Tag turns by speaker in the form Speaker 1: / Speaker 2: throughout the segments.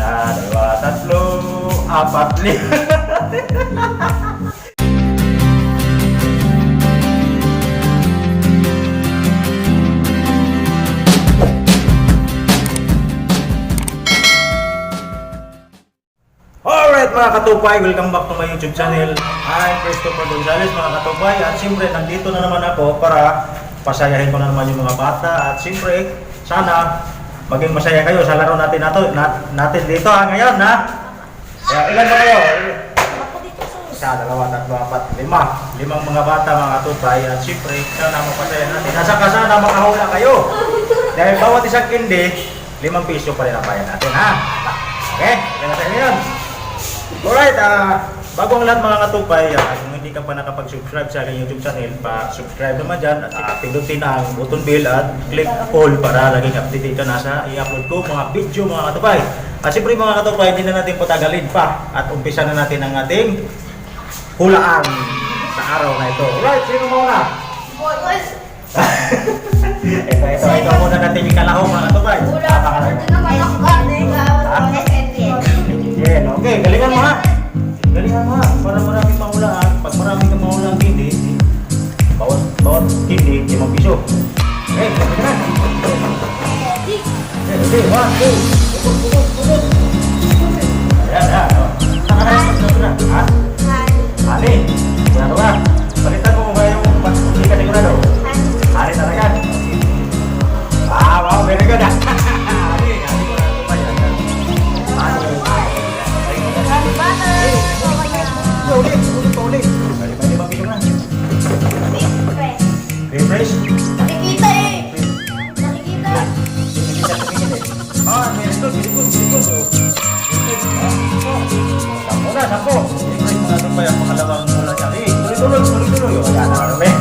Speaker 1: Isa, dalawa, tatlo, apat, lima. Alright mga katupay, welcome back to my YouTube channel. I'm Christopher Gonzales mga katupay. At siyempre, nandito na naman ako para pasayahin ko na naman yung mga bata. At siyempre, sana maging masaya kayo sa laro natin natin dito ngayon ha. Kaya ilan ba kayo? Isa, dalawa, tatlo, apat, lima. Limang mga bata mga katupay. At siyempre, sana mapasaya natin. Sana makahula kayo. Dahil bawat isang kindi, 5 piso pa rin ang bayan natin ha. Okay, kaya sa inyo yun. Alright, bago ang lahat mga katupay, kung hindi ka pa nakapag-subscribe sa aking YouTube channel, pa-subscribe naman dyan at pindutin ang button bell at click all para laging update ka na sa i-upload ko mga video mga katupay. At siyempre mga katupay, hindi na natin patagalin pa at umpisa na natin ang ating hulaan sa araw na ito. Alright, sino muna? ito muna natin yung kalahong mga katupay. Okay, galingan mo ha. Galingan mo ha. Para maraming mahulaan. Pag maraming kang mahulaan hindi, bawat hindi, 5 piso. Okay, galingan na. Okay, 1, 2. Pukot. Ayan. Nakarayan. Ha? Hani. Sigurado ka. Palitan mo ba yung hindi ka sigurado? Hani talaga. Wow, very good ha. Ulit. Bali, mabilo na. Refresh?
Speaker 2: Nakikita eh. Nakikita.
Speaker 1: Silikon. Sampo na. Refresh mga ito pa yung makalawang mula siya. Tuloy. Wala na kami.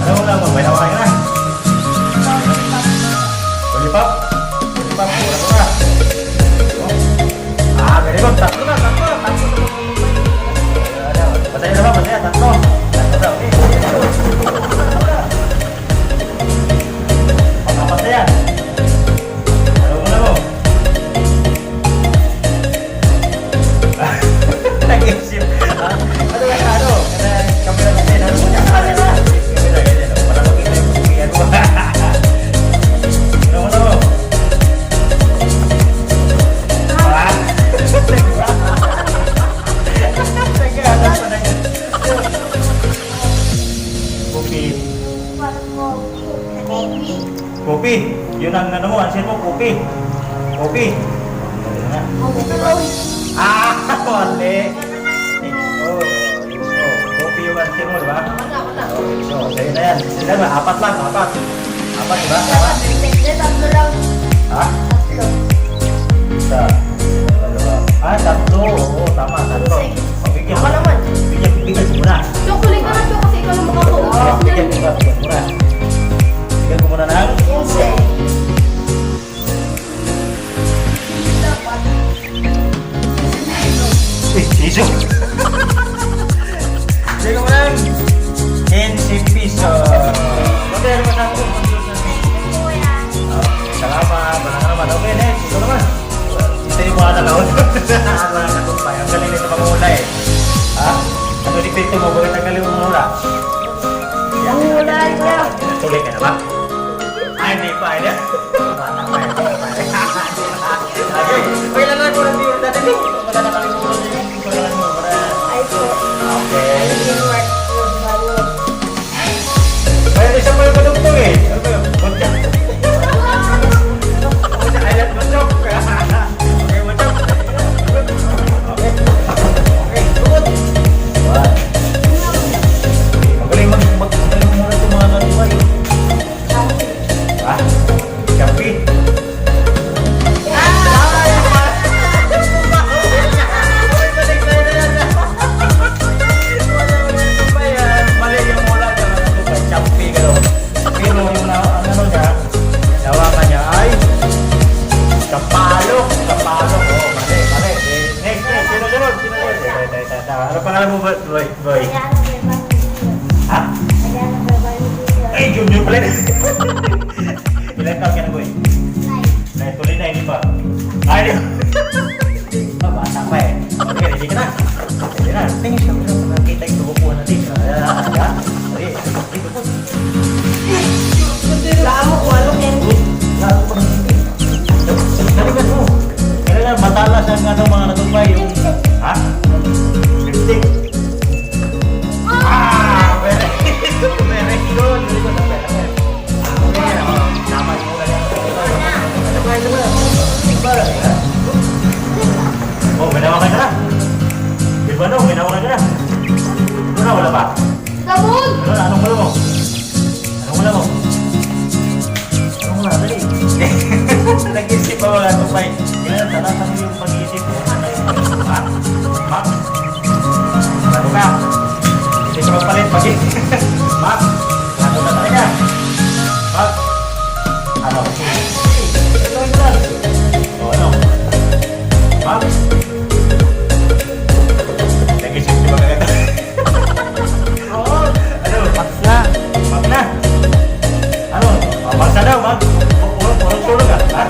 Speaker 1: Ano mo lang, may hawakan na. Tulipap. Pura. Very good. Tatlo na. Masaya, tatlo. Okay. Pang-apat na yan. Ano mo? Nag-isip. Ano ba ano? Kamera natin. Ano mo niya? Ganyan. Para makita yung pusikian mo. Ano mo? Kopi. Yun ang ano mo, answer mo, kopi. Mali. Kopi yung answer mo, diba? So, sa'yo na yan. Sila ba? Apat, diba?
Speaker 2: Tatlo lang.
Speaker 1: Ha? Isa. Dalawa. Tatlo. Oo, tama, tatlo. Bigyan
Speaker 2: Ako naman.
Speaker 1: Bigyan mo muna.
Speaker 2: Chocolate ka na, Chok, kasi ikaw lang makakausap
Speaker 1: Bigyan
Speaker 2: niyan.
Speaker 1: mo muna. Bigyan mo muna ng piso. Bigyan mo ng 15 piso. Pwede naman sa ako. Salamat. Okay, next. Ito naman. Hindi mo ka nalaon. Ang galing nito pag-uula eh. Ha? Ano dipito mo? Bakit ang galing mo mula?
Speaker 2: Wala niya.
Speaker 1: Tuloy ka na ba? Ay, hindi pa. Okay. Kailangan ko lang dito. Dati dito. Wala na kalimutan yung kailangan mo. Okay. Mayroon isang pa yung padugtong eh. Ano ba yun? Bantya. Ayat mancok. Okay, mancok. Okay. Good. Magaling muna itong mga naluwa eh. Ha? Kampi? Mali yung mula. Kampi ka daw. Pero yung ano niya, nawakan niya ay kapalok. Oh, mali. Next. Sinunod. Ano pangalan mo, boy? Ha? Ay, junior pala. Ilan taon ka na, boy? tuloy na, hindi pa. Ay, di. Bata pa eh. Okay, ready ka na? Ready na. Tingin siya, nakita yung tubukuhan natin. Ayan. Okay, ito po.
Speaker 2: Laan mo kung anong candy.
Speaker 1: Naligan mo. Kailangan matalas ang ano, mga natumpay. Yung, ha? Lipstick. Ah! Very good. Very good. Very good. Okay, tama yung mula yan. Oh, may nawakan ka na. Di ba no? May nawakan ka na. Ito na, wala pa.
Speaker 2: Sabon!
Speaker 1: Ano na? Anong wala mo? Anong wala mo? Anong wala? Dali. Nag-isip pa wala ito, Pai. Kaya talatan mo yung pag-iisip mo. Ha? Mak? Ano ka? Hindi ka magpalit pag-iisip. Mak? Ano na talaga? Mak? Ano? Ito yung plan. O ano? Mak? Nag-isip di ba kagad? Oo. Ano? Mak na. Mak na. Ano? Mak na daw, Mak. Purong tulog ka. Ha?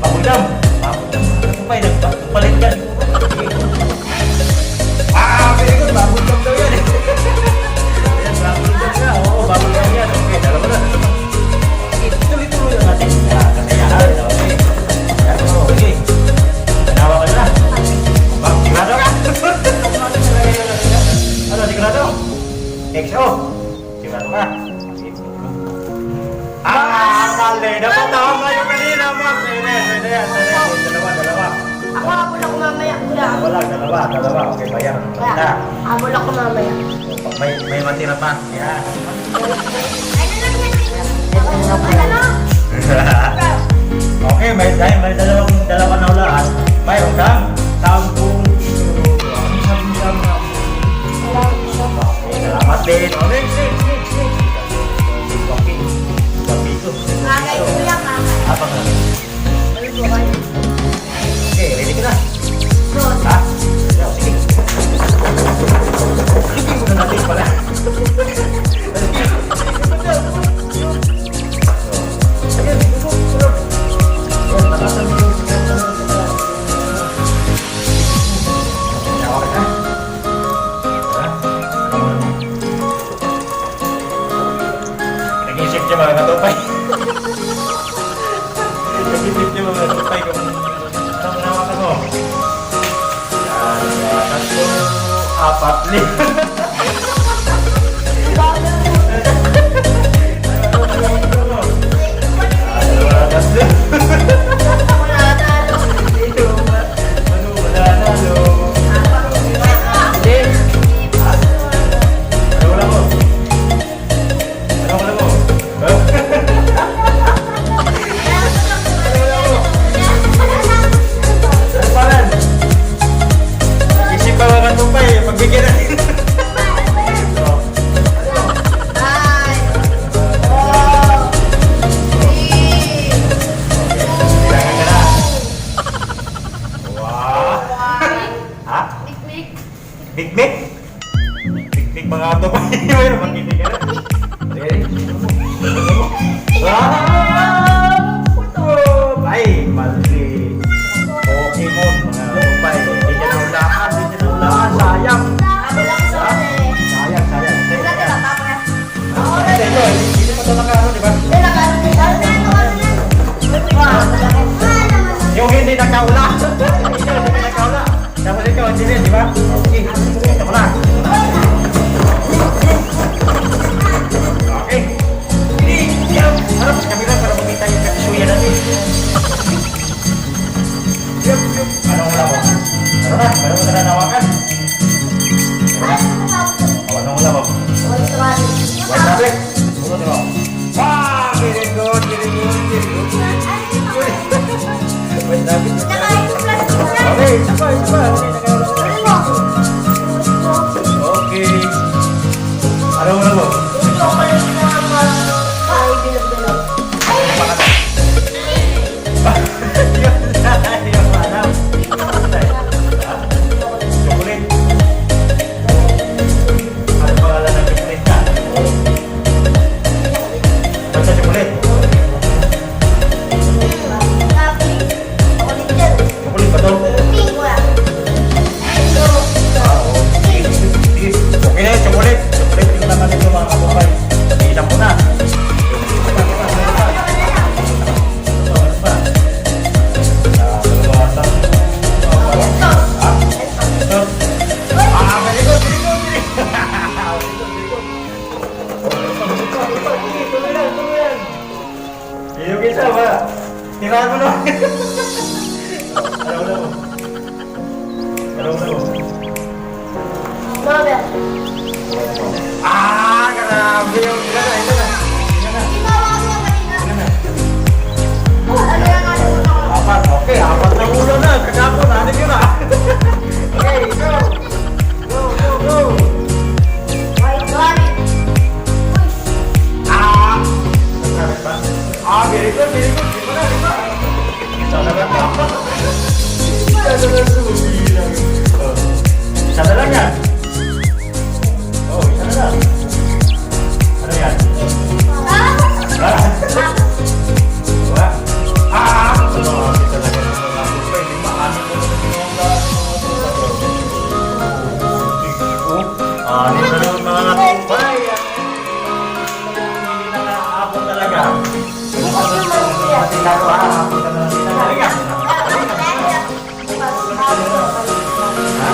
Speaker 1: Pagudam. Pagudam. Ano pa yun? Palit yan. Very good. Pagudam daw yan. Ayan, pagudam na. Oo, pagudam yan. Okay, dalawa na. Tuloy-tuloy lang natin. Kakayahan. Okay. Ayan, okay. Tanawa ka na. Mak, sigurado ka? Ano, sigurado? XO. Sigurado ka? Mali. Dapat tama yung kanina, Mak. Pwede yan. Dalawa.
Speaker 2: Ako habol ako mamaya. Kuya.
Speaker 1: Wala, dalawa. Okay, bayar. Basta.
Speaker 2: Habol ako mamaya.
Speaker 1: May matira pa. Yan.
Speaker 2: Ay, ano?
Speaker 1: Okay, may dalawa na ulaan. Mayroon kang 10 Okay, salamat din. Oh, next. Okay. Kapito.
Speaker 2: Kakay ko yan, kakay.
Speaker 1: Apa ka?
Speaker 2: Ano po kayo?
Speaker 1: Okay, ready ka na?
Speaker 2: Bros.
Speaker 1: Ha? Yeah, sige. Sige mo na natin pala. Nag-isip siya mga katupay. Nag-isip siya mga katupay kung anong nawakan mo. Yan, tatlo, 4, 5.
Speaker 2: Wala talo.
Speaker 1: Pagbigyan natin.
Speaker 2: Ay. Oh. Three.
Speaker 1: Kailangan ka na. Wow. Ha?
Speaker 2: Picnic.
Speaker 1: Big? Big mga ato pa. Mayroon magkindi ka na. Ready? Wow! Ay, mali. Pokemon, mga kapay. Hindi niya naulaan. Sayang.
Speaker 2: Habol ako sa uli.
Speaker 1: Sayang.
Speaker 2: Wala ka lang, tama na. Oo,
Speaker 1: Hindi, hindi pa ito nakaano, di ba?
Speaker 2: Wala ka lang.
Speaker 1: Yung hindi nakaula. Hindi nakaula. Tapos ikaw, hindi rin, di ba? Okay. Ito ko na. Okay. Hindi. Harap sa kamila para makita yung kakisuya natin. Anong wala mo? Meron ka na nawakan? Anong wala mo? White tablet. Ulo, di ba? Wow! Very good. White tablet. Okay, isa pa. Okay. Ano mo na mo? Chocolate. Ano pangalan ng chocolate ka? Basta chocolate. Tirahan mo na. Araw na mo. Araw na mo.
Speaker 2: Grabe.
Speaker 1: Ah, grabe yung ito na, ito na. Ito na.
Speaker 2: Ginawa mo kanina.
Speaker 1: Ito na.
Speaker 2: Ano yan nga yung mga
Speaker 1: Apat, okay, apat na ulo na. Kagapon, natin yun ah. Okay, go. Go, go, go.
Speaker 2: white garlic.
Speaker 1: Ah! Nagkakit ba? Ah, very good, very good. Di ba na, di ba? Isa na lang yan. Isa na lang sumilang. Isa na lang yan. Oh, isa na lang. Ano yan? Ah! Diba? Ah! Ano? Isa na lang. Pwede maanin mo naman yung mga anin na naman mga natumpay. Hindi nakaabot talaga. Tinalo ha, abot ka na lang din. Halika. Ha?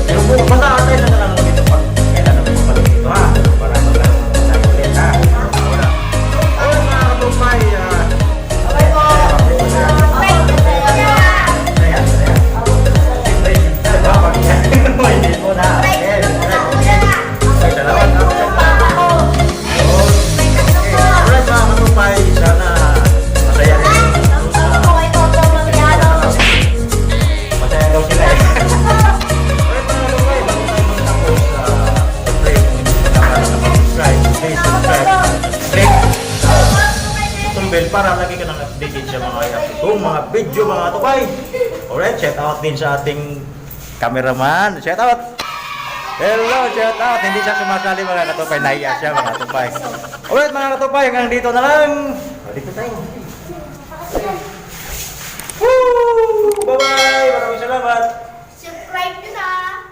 Speaker 1: Pero po, basta atay na lang dito pa. Kailan naman yung balik dito ha. Para magkaroon ng masahe ulit ha. Wala. Ayun mga natumpay.
Speaker 2: Okay po.
Speaker 1: Ayan, ayan. Dapat yan. May dito na. Okay, okay. Salamat. Alright mga katumpay, sana masaya rin. Masaya daw sila eh. Alright mga katumpay, bago tayo magtapos, siyempre kung hindi pa nakaka-subscribe, please subscribe. Click itong bell para lagi ka nang updated sa mga itong mga video mga katumpay. Alright, shout out din sa ating cameraman. Shout out! Hello, shout out! Hindi siya sumasali mga katumpay, nahiya siya mga katumpay. Alright mga katumpay, hanggang dito na lang. Dito tayo. Woo! Bye-bye! Maraming salamat!
Speaker 2: Subscribe nyo na.